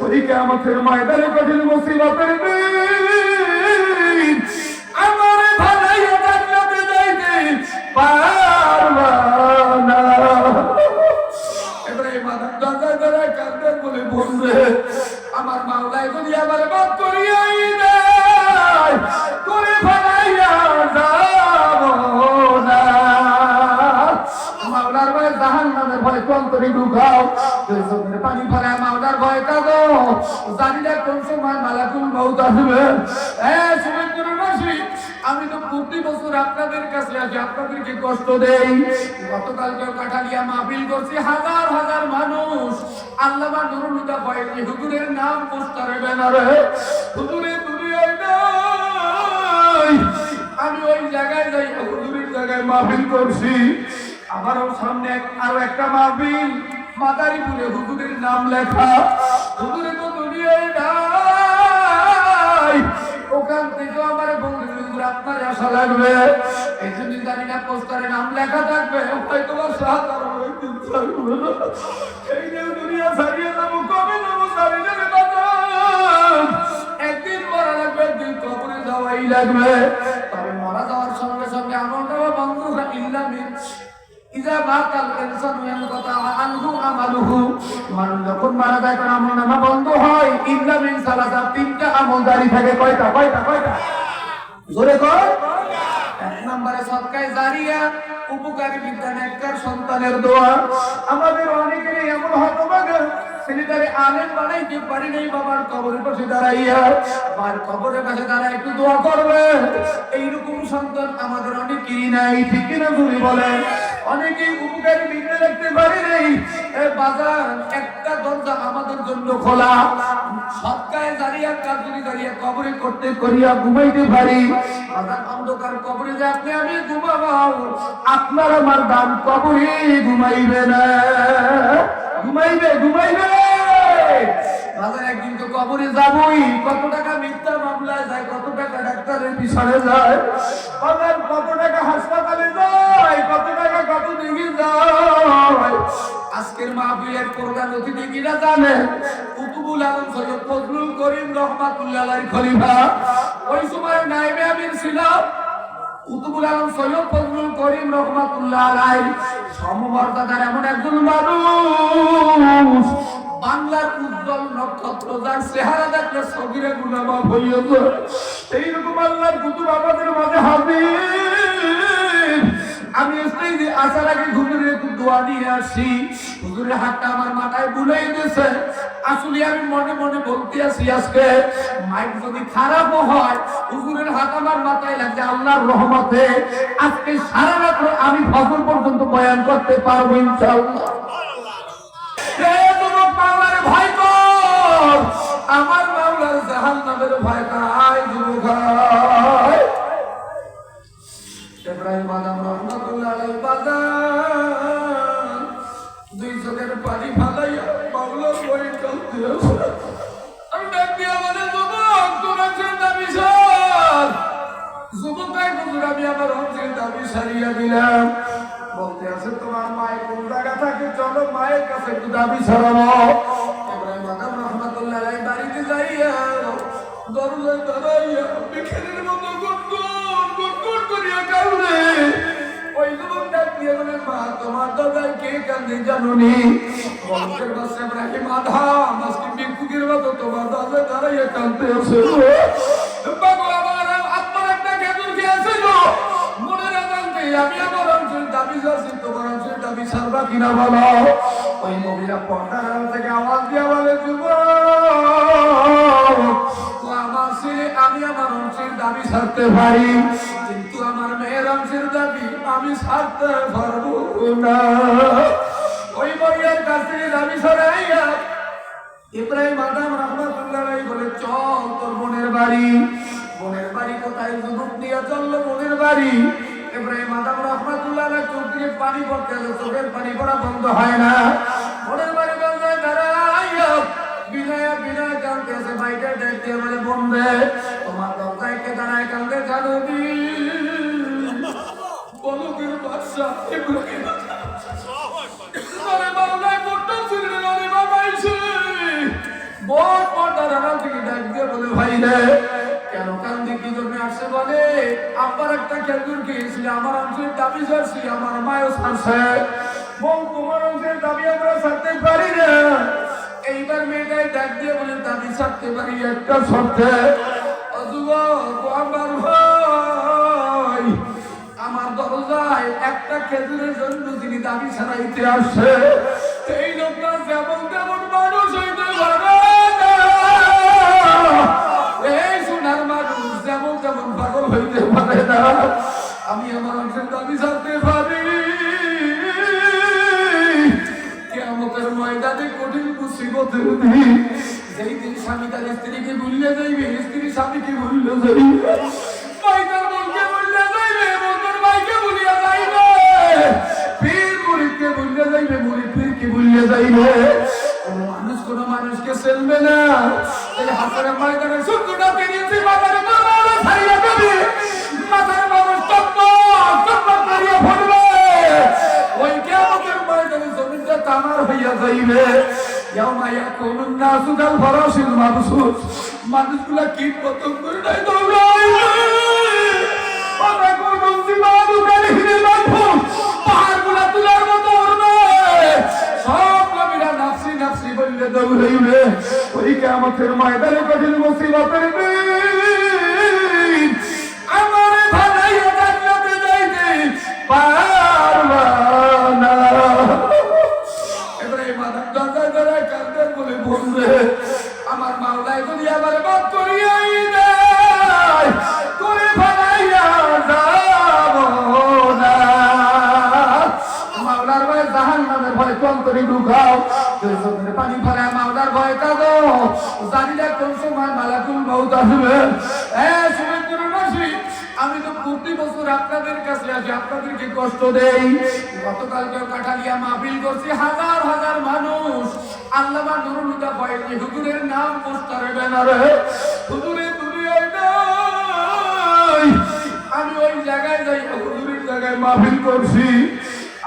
ওই কিয়ামতের ময়দানে কঠিন মুসিবতের দিন আমার ভালাইয়া জান্নাতে যাইতে পারবা না। ইব্রাহিম আদম দরজা ধরে কাঁদতে বলে বলবে আমার মাওলাই যদি আমার বাদ করিয়াই দেয় করে ভালাইয়া যাব না। মাওলার ভয়ে জাহান্নামের ভয় অন্তরে ঢুকাও, দুই চোখের পানি ফেলায় মাওলার ভয় কাঁদো। জানি না কোন সময় মালাকুল মউত আসবে। সুরেন্দ্রবাসী, আমি তো প্রতি বছর আপনাদের কাছে আসি, আপনাদেরকে কষ্ট দেই। গতকালকে কাঠালিয়া মাহফিল করছি, হাজার হাজার মানুষ আল্লামা নুরুল হুদা ফয়েজী হুজুরের নাম পোস্টারে ব্যানারে হুজুরের দুনিয়ায় নাই। আমি ওই জায়গায় যাই, হুজুরের জায়গায় মাহফিল করছি। আমারও সামনে আরো একটা মাহফিল, মাদারীপুরে হুজুরের নাম লেখা। হুজুরে তো দুনিয়ায় নাই, ওখান থেকে আমার বন্ধু হুজুর আপনার আশা লাগবে। এই জন্য জানি না পোস্টারে নাম লেখা থাকবে, হয়তো সাধারণ একদিন থাকবে না। এই যে দুনিয়া ছাড়িয়ে যাবো, কবে যাবো জানি না রে বাবা। একদিন মরা লাগবে, একদিন কবরে যাওয়াই লাগবে। তবে মরা যাওয়ার সঙ্গে সঙ্গে আমল নামা বন্ধ ইল্লামিন ইজা মাতাল ইনসানু ইয়ানকাতা আনহু আমালুহু। মানুষ যখন মারা যায় তার আমল নামা বন্ধ হয়। ইল্লামিন সালাসা, তিনটা আমল জারি থাকে। কয়টা কয়টা কয়টা? জোরে কর। এক নম্বরে সদকায়ে জারিয়া, উপকারী বিদ্যা, নেককার সন্তানের দোয়া। আমাদের অনেকেরই এমন হতভাগা, ছেলেটারে আলেম বানাইতে পারি নাই, বাবার কবরের পাশে দাঁড়াইয়া, বাবার কবরের পাশে দাঁড়ায় একটু দোয়া করবে। এইরকম সন্তান আমাদের অনেকেরই নাই, ঠিক কিনা তুমি বলেন? অনেকেই উপকারী বিদ্যা রাখতে পারি নাই। বাজার একটা দরজা আমাদের জন্য খোলা, সদকায়ে জারিয়া, কাজী জারিয়া কবরে করতে করিয়া ঘুমাইতে পারি। বাজার অন্ধকার কবরে যে আপনি আমি ঘুমাবো, আপনার আমার দাম কবরে ঘুমাইবে না। ঘুমাইবে ঘুমাইবে। বাজার একদিন তো কবরে যাবই। কত টাকা মিথ্যা মামলায় যায়, কত টাকা ডাক্তারের পিছনে যায়, বাজার কত টাকা হাসপাতালে যায়, কত টাকা কত দিকে যায়। আজকের মাহফিলের প্রধান অতিথি কিনা জানেন? কুতুবুল আলম সৈয়দ ফজলুল করিম রহমাতুল্লাহ আলাইহি খলিফা। ওই সময় নায়েবে আমির ছিল কুতুবুল আলম সৈয়দ ফজলুল করিম রহমাতুল্লাহ আলাইহি। সমমর্যাদার এমন একজন মানুষ, বাংলার উজ্জ্বল নক্ষত্র, যার চেহারা দেখলে সগীরা গুনাহ মাফ হইয়া যায়। এইরকম আল্লাহর কুতুব আমাদের মাঝে হাজির। আমি স্টেজে আসার আগে হুজুরের একটু দোয়া নিয়ে আসি। হুজুরের হাতটা আমার মাথায় বুলাই দিয়েছে। আসলে আমি মনে মনে বলতে আছি, আজকে মাইক যদি খারাপও হয়, হুজুরের হাত আমার মাথায় লাগছে। আল্লাহর রহমতে আজকে সারা রাত আমি ফজর পর্যন্ত বয়ান করতে পারবো ইনশাআল্লাহ। ভয় কর, আমার মাওলার জাহান্নামের ভয় নাই। যুবক ইব্রাহিম আদম রহমাতুল্লাহ আলাইহি বাজার দুই চোখের পানি ফালাইয়া মাওলার ভয়ে কাঁদতে আছে। আমি ডাক দিয়ে আমাদের যুবক, তোমার দাবি সার। যুবক ভাই হুজুর, আমি আমার অঞ্চলের দাবি সারিয়া দিলাম। বলতে আছে তোমার মায়ের কোন জায়গা থাকে, চলো মায়ের কাছে একটু দাবি সারাবো। ইব্রাহিম আদম রহমাতুল্লাহ আলাইহি বাড়িতে যাইয়া দরজায় দাঁড়াইয়া বিখেরের মতো গুনগুন করিয়া কাঁদে। ওই যুবক ডাক দিয়ে বলে, মা তোমার দরজায় কে কাঁদে জানুনি? বংশের বাচ্চা ইব্রাহিম আদম আজকে ভিক্ষুকের মতো তোমার দরজায় দাঁড়াইয়া কাঁদতে আছে। আপনার একটা খেজুর খেয়েছিল, মনে রাখবে আমি আমার অঞ্চলের দাবি যাচ্ছি, তোমার অঞ্চলের দাবি সারবা কিনা বলো। ওই মহিলা পর্দার থেকে আওয়াজ দিয়ে বলে, আমার ছেলে আমি আমার অংশের দাবি ছাড়তে পারি, কিন্তু আমার মেয়ের অংশের দাবি আমি ছাড়তে পারবো না। ওই মহিলার কাছ থেকে দাবি সরাইয়া ইব্রাহিম আদম রহমাতুল্লাহ আলাইহি বলে, চল তোর বোনের বাড়ি। বোনের বাড়ি কোথায়? যুবক নিয়ে চললো বোনের বাড়ি। ইব্রাহিম আদম রহমাতুল্লাহ আলাইহি চোখ দিয়ে পানি পড়তে আছে, চোখের পানি পড়া বন্ধ হয় না। বোনের বাড়ি দরজায় দাঁড়াইয়া বিনয়া বিনয়া কাঁদতে আছে। বাইরে দেখতে বলে, বোনরে তোমার দরজায় কে দাঁড়ায় কাঁদতে জানুনি? বলকের বাদশা ইব্রাহিম আরে বাংলায় করতে ছিলেন, আরে বাবাইছে বোন আব্বার একটা খেজুর খেয়েছিল, আমার অঞ্চলের দাবি ছাড়ছি, আমার মায়ও ছাড়ছে। বউ তোমার অঞ্চলের দাবি আমরা ছাড়তে পারি না। এইবার মেয়েটাই ডাক দিয়ে বলে দাবি ছাড়তে পারি একটা শর্তে। আমার ভাই আমার দরজায় একটা খেজুরের জন্য তিনি দাবি ছাড়াইতে আসে, এই লোকটা যেমন তেমন মানুষ হইতে পারে না। এই সোনার মানুষ যেমন তেমন পাগল হইতে পারে না। আমি আমার অংশের দাবি ছাড়তে পারি। কিয়ামতের ময়দানে কঠিন মুসিবতের দিন, যেই দিন স্বামী তার স্ত্রীকে ভুলে যাইবে, স্ত্রী স্বামীকে ভুলে যাইবে, ভাই তার বোনকে ভুলে যাইবে, বোন তার ভাইকে ভুলিয়া যাইবে, পীর মুরিদকে ভুলে যাইবে, মুরিদ পীরকে ভুলে যাইবে। কোন মানুষকে চলবে না। এই হাসরের ময়দানে সূর্যটা তিরিশি মাথার উপর ছাইয়া দেবে, মাথার মানুষ টকটক করিয়া ফুটবে। ওই কিয়ামতের ময়দানে জমিনটা তামার হইয়া যাইবে। ইয়াউমা ইয়াকুনুন নাসু কাল ফারাশিল মাবসুস, মানুষগুলা কীট পতঙ্গের ন্যায় দৌড়াইবে। ওয়াতাকুনুন জিবালু কালহিল মানফুস, পাহাড়গুলা তুলার মতো উড়বে। সব নবীরা নাফসি নাফসি বললে দৌড়াইবে। ওই কিয়ামতের ময়দানে কঠিন মুসিবতের দিন, আমার ভালাইয়া জান্নাতে যাইতে পারবা না। এবারে মাথার দরজায় দাঁড়ায় কান্দেন বলে বলবে, আমার মাওলাই যদি আবার বাদ করিয়াই দেয়, করে ভালাইয়া যাব না। মাওলার ভয়ে জাহান্নামের ভয় অন্তরে ঢুকাও, চোখের পানি ফেলায় মাওলার ভয় কাঁদো। জানি না কোন সময় মালাকুল মউত আসবে। শুভেচ্ছাবাসী, আমি তো প্রতি বছর আপনাদের কাছে আসি, আপনাদেরকে কষ্ট দেই। গতকালকেও কাঠালিয়া মাহফিল করছি, হাজার হাজার মানুষ। আল্লামা নুরুল হুদা ফয়েজী হুজুরের নাম পোস্টারে ব্যানারে, হুজুরের দুনিয়ায় নাই। আমি ওই জায়গায় যাই, হুজুরের জায়গায় মাহফিল করছি।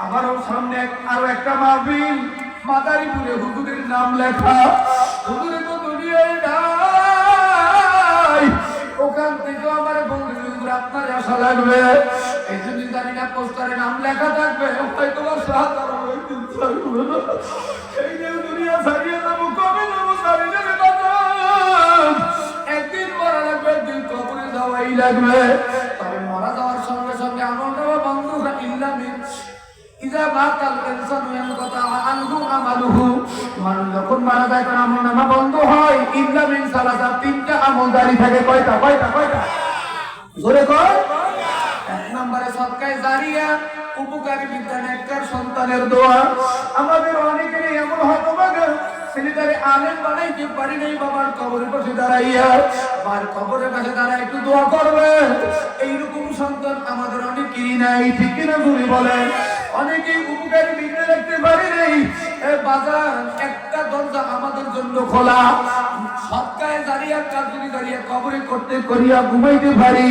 আমারও সামনে আরো একটা মাহফিল, মাদারীপুরে হুজুরের নাম লেখা। হুজুরের তো দুনিয়ায় নাই। ওখান থেকে আমার বন্ধু আপনার আশা লাগবে। এই জন্য জানি না পোস্টারে নাম লেখা থাকবে, হয়তো সাধারণ এই যে দুনিয়া ছাড়িয়ে যাবো, কবে যাবো জানি না। একদিন মরা লাগবে, একদিন কবরে যাওয়াই লাগবে। তবে মরা যাওয়ার সঙ্গে সঙ্গে আমল নামা বন্ধ ইল্লামিন ইজা বাতাল ইনসানু ইয়ানকাতা আনহু আমালুহু, মানুষ যখন মারা যায় তার আমল নামা বন্ধ হয়। ইল্লামিন সালাসা, তিনটা আমল জারি থাকে। কয়টা কয়টা কয়টা? জোরে কর। এক নম্বরে সদকায়ে জারিয়া, উপকারী বিদ্যা, নেককার সন্তানের দোয়া। আমাদের অনেকেরই এমন হতভাগা, ছেলেটারে আলেম বানাইতে পারি নাই, বাবার কবরের পাশে দাঁড়াইয়া, বাবার কবরের পাশে দাঁড়ায় একটু দোয়া করবে। এইরকম সন্তান আমাদের অনেকেরই নাই, ঠিক কিনা জোরে বলেন? অনেকেই উপকারী বিদ্যা দেখতে পারি নাই। বাজার একটা দরজা আমাদের জন্য খোলা, সদকায়ে জারিয়া, কাজী জারিয়া কবরে করতে করিয়া ঘুমাইতে পারি।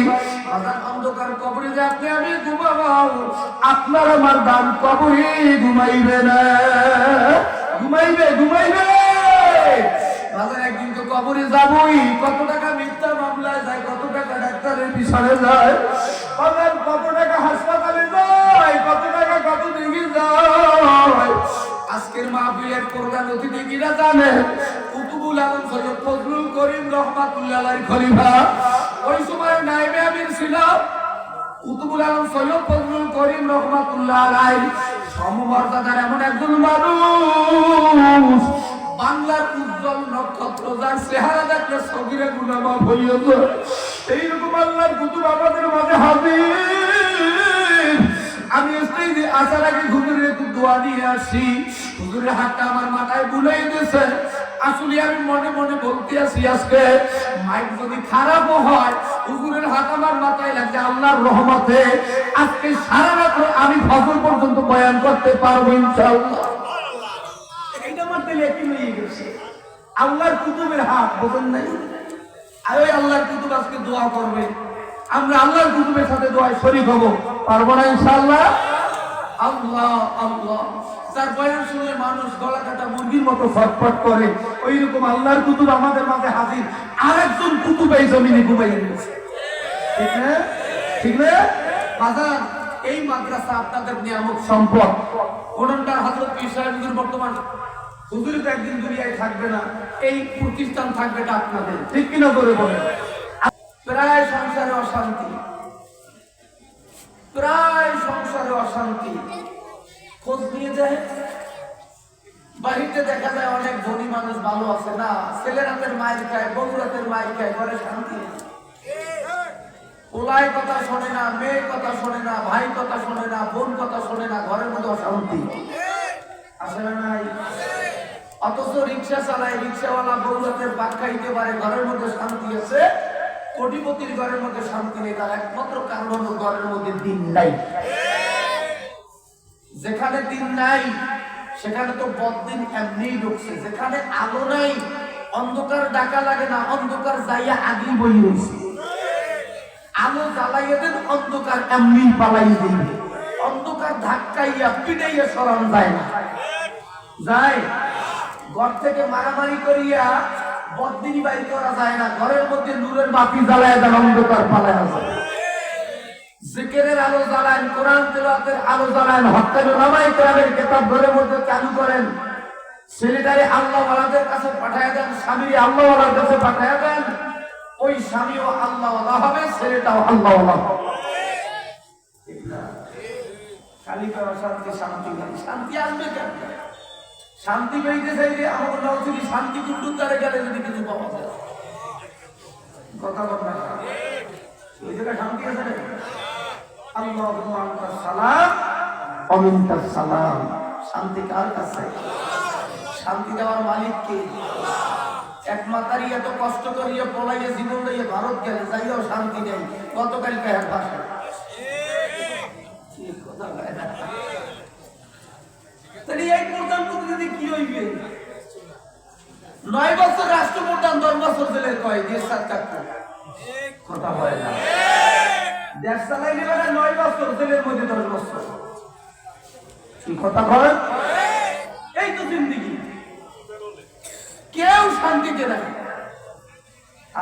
বাজার অন্ধকার কবরে যে আপনি আমি ঘুমাবো, আপনার আমার দান কবরে ঘুমাইবে না। ঘুমাইবে ঘুমাইবে। বাজার একদিন তো কবরে যাবই। কত টাকা মিথ্যা মামলায় যায়, কত টাকা ডাক্তারের পিছনে যায়, বাজার কত টাকা হাসপাতালে যায়, কত টাকা কত দিকে যায়। আজকের মাহফিলের প্রধান অতিথি কিনা জানেন? কুতুবুল আলম সৈয়দ ফজলুল করিম রহমাতুল্লাহ আলাইহির খলিফা। ওই সময় নায়েবে আমির ছিল কুতুবুল আলম সৈয়দ ফজলুল করিম রহমাতুল্লাহ আলাইহি। সমমর্যাদার এমন একজন মানুষ, বাংলার উজ্জ্বল নক্ষত্র, যার চেহারা দেখলে সগীরে গুনাহ মাফ হইয়া যায়। এইরকম আল্লাহর কুতুব আমাদের মাঝে হাজির। আমি স্টেজে আসার আগে হুজুরের একটু দোয়া নিয়ে আসি। হুজুরের হাতটা আমার মাথায় বুলাই দিয়েছে। আসলে আমি মনে মনে বলতে আছি, আজকে মাইক যদি খারাপও হয়, হুজুরের হাত আমার মাথায় লাগছে। আল্লাহর রহমতে আজকে সারা রাত আমি ফজর পর্যন্ত বয়ান করতে পারবো ইনশাআল্লাহ। এইটা আমার দিলে কি হয়ে গেছে, আল্লাহর কুতুবের হাত, বোঝেন নাই? আর ওই আল্লাহর কুতুব আজকে দোয়া করবে, আমরা আল্লাহর কুতুবের সাথে দোয়ায় শরীক হব, পারবো না ইনশাআল্লাহ? আল্লাহ আল্লাহ। যার বয়ান শুনলে মানুষ গলা কাটা মুরগির মতো ফটফট করে, ওই রকম আল্লাহর কুতুব আমাদের মাঝে হাজির। আরেকজন কুতুব এই জমিনে ঘুমাইয়ে দিয়েছে, ঠিক না? ঠিক না বাজার? এই মাদ্রাসা আপনাদের নিয়ামত সম্পদ। কোনটার হযরত পীর সাহেব হুজুর বর্তমান হুজুর তো একদিন দুনিয়ায় থাকবে না, এই প্রতিষ্ঠান থাকবে এটা আপনাদের, ঠিক কিনা করে বলেন? প্রায় সংসারে অশান্তি, প্রায় সংসারে অশান্তি। খোঁজ নিয়ে যায়, বাড়িতে দেখা যায় অনেক ধনী মানুষ ভালো আছে না, ছেলে রাতের মায়ের খায়, বউ রাতের মায়ের খায়, ঘরে শান্তি নেই। ওলাই কথা শোনে না, মেয়ে কথা শোনে না, ভাই কথা শোনে না, বোন কথা শোনে না, ঘরের মধ্যে অশান্তি আসে না নাই? অথচ রিক্সা চালায়, রিক্সাওয়ালা বউ রাতের ভাত খাইতে পারে, ঘরের মধ্যে শান্তি আছে। কোটিপতির ঘরের মধ্যে শান্তি নেই, তার একমাত্র কারণ হলো ঘরের মধ্যে দিন নাই। যেখানে দিন নাই সেখানে তো বদদিন এমনিই ঢুকছে। যেখানে আলো নাই অন্ধকার ডাকা লাগে না, অন্ধকার যাইয়া আগেই বই রয়েছে। আলো জ্বালাইয়া দেন, অন্ধকার এমনি পালাই দিবে। অন্ধকার ধাক্কাইয়া পিটাইয়া সরানো যায় না, যায় ঘর থেকে মারামারি করিয়া বদদিনী বাইর করা যায় না। ঘরের মধ্যে নূরের বাতি জ্বালায় দেন, অন্ধকার পালায় আছে। জিকিরের আলো জ্বালান, কোরআন তেলাওয়াতের আলো জ্বালান, হকানি উলামায়ে কেরামের কিতাব ঘরের মধ্যে চালু করেন। ছেলেটারে আল্লাহ ওয়ালাদের কাছে পাঠায় দেন, স্বামীরে আল্লাহ ওয়ালার কাছে পাঠায় দেন। ওই স্বামীও আল্লাহ ওয়ালা হবে, ছেলেটাও আল্লাহ ওয়ালা হবে। ঠিক না? খালি শান্তি শান্তি নাই, শান্তি আসবে কেন? শান্তি পেতে চাইলে আমাকে নজরুলি শান্তি কুণ্ডুর দ্বারে গেলে যদি কিছু পাওয়া যায়, কথা বল না, ওই জায়গায় শান্তি আছে না? আল্লাহুম্মা আনতাস সালাম ওয়া মিনকাস সালাম। শান্তি কার কাছে? শান্তি দেওয়ার মালিক কে? এক মাতারি এত কষ্ট করিয়া পলাইয়া জীবন লইয়া ভারত গেলে, যাইয়াও শান্তি নেই। গতকাল কার ভাষা কি কথা বলে না? তাহলে এই প্রধানমন্ত্রী যদি কি হইবে? 9 বছর রাষ্ট্রপ্রধান, 10 বছর জেলের কয় দেশ সরকার কথা হয় না। দেশ চালাইলে বেলা 9 বছর জেলের মধ্যে 10 বছর, কি কথা কয়? এই তো জিন্দেগি। কেউ শান্তিতে নাই,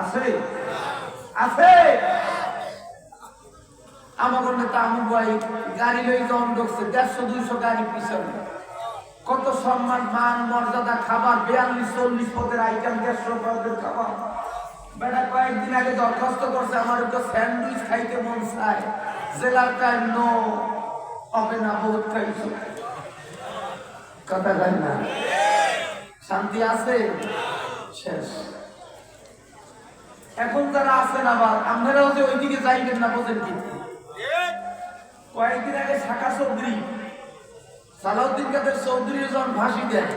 আছে আছে। আমাদের নেতা আমু ভাই গাড়ি লই যখন ঢুকছে, 150-200 গাড়ি পিছনে, কত সম্মান মান মর্যাদা, খাবার 42-40 পদের আইটেম, 150 পদের খাবার। বেটা কয়েকদিন আগে দরখাস্ত করছে, আমার একটু স্যান্ডউইচ খাইতে মন চায়। জেলার টাইম নো হবে না, বহুত খাইছো, কথা কয় না? শান্তি আছে? শেষ। এখন যারা আছেন আবার আপনারাও যে ওইদিকে যাইবেন না, বোঝেন কি? কয়েকদিন আগে শাখা চৌধুরী, সালাউদ্দিন কাদের চৌধুরী যখন ফাঁসি দেয়,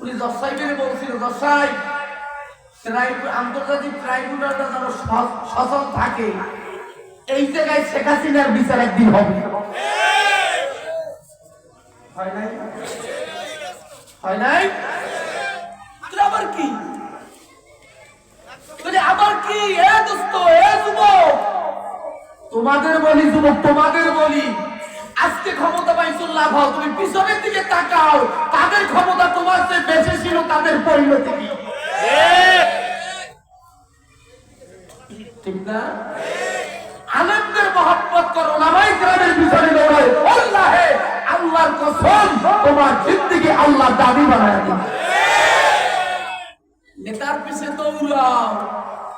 উনি জজ সাহেবের বলছিল, জজ সাহেব আন্তর্জাতিক ট্রাইব্যুনালটা যেন সচল থাকে, এই জায়গায় শেখ হাসিনার বিচার একদিন হবে। হয় নাই? হয় নাই? আবার কি? আবার কি? এ দোস্ত, এ যুবক, তোমাদের বলি, যুবক তোমাদের বলি, আজকে ক্ষমতা পাইছো লাভ হও, তুমি পিছনের দিকে তাকাও, তাদের ক্ষমতা তোমার চেয়ে বেশি ছিল, তাদের পরিণতি কি? ঠিক না? আলেমদের মহব্বত করো, উলামায়ে কেরামের পিছনে দৌড়াও, আল্লাহে আল্লাহর কসম তোমার জিন্দেগি আল্লাহ দাবি বানায় দিবে। নেতার পিছে দৌড়াও,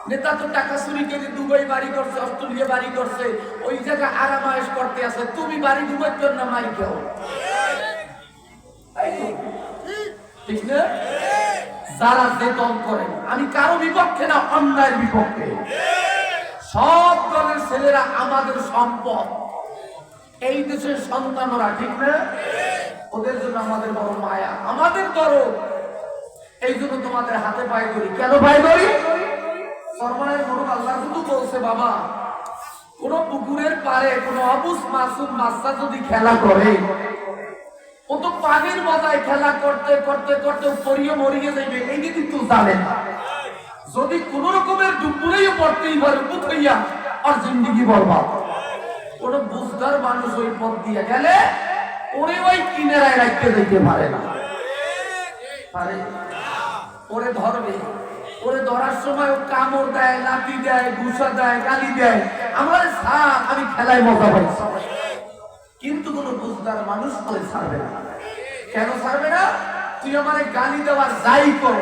নেতা তো টাকা চুরি করে দুবাই বাড়ি করছে, অস্ট্রেলিয়া বাড়ি করছে, ওই জায়গায় আরামায়েশ করতে আছে, তুমি বাড়ি ডুবার জন্য মাই খাও, ঠিক না? যারা যে দল করেন, আমি কারো বিপক্ষে না, অন্যায়ের বিপক্ষে। সব দলের ছেলেরা আমাদের সম্পদ, এই দেশের সন্তানরা, ঠিক না? ওদের জন্য আমাদের বড় মায়া, আমাদের দরদ। এই জন্য তোমাদের হাতে পায়ে ধরি। কেন পায়ে ধরি? সরমানের মরুক আল্লাহ শুধু বলছে, বাবা কোন পুকুরের পারে কোন অবুঝ মাসুম বাচ্চা যদি খেলা করে, ও তো পানির মজায় খেলা করতে করতে করতে পড়িয়ে মরিয়ে যাইবে, এই কিন্তু জানে না। যদি কোন রকমের ডুবুরেই পড়তেই পারে, বুঝ হইয়া আর জিন্দেগি বরবাদ। কোন বুঝদার মানুষ ওই পথ দিয়ে গেলে ওরে ওই কিনারায় রাখতে যেতে পারে না, পারে? ওরে ধরবে, ওরে ধরার সময় ও কামড় দেয়, লাঠি দেয়, ঘুষা দেয়, গালি দেয়। আমার সাপ আমি খেলায় মজা পাইছি, কিন্তু কোন বুঝদার মানুষ তোরে ছাড়বে না। কেন ছাড়বে না? তুই আমারে গালি দেওয়ার যাই কর,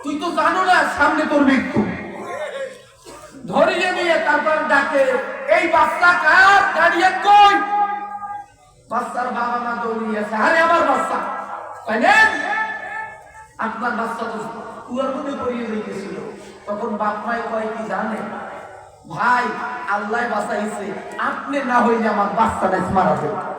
তুই তো জানো না সামনে তোর মৃত্যু। ধরিয়ে নিয়ে তারপর ডাকে, এই বাচ্চা কার? দাঁড়িয়ে কই? বাচ্চার বাবা মা দৌড়িয়েছে, আরে আমার বাচ্চা। আপনার বাচ্চা তো কুয়ার মধ্যে পড়িয়ে রেখেছিল। তখন বাপ মাই কয় কি জানে, ভাই আল্লাহ বাঁচাইছে, আপনি না হইলে আমার বাচ্চাটা মারা যাবে।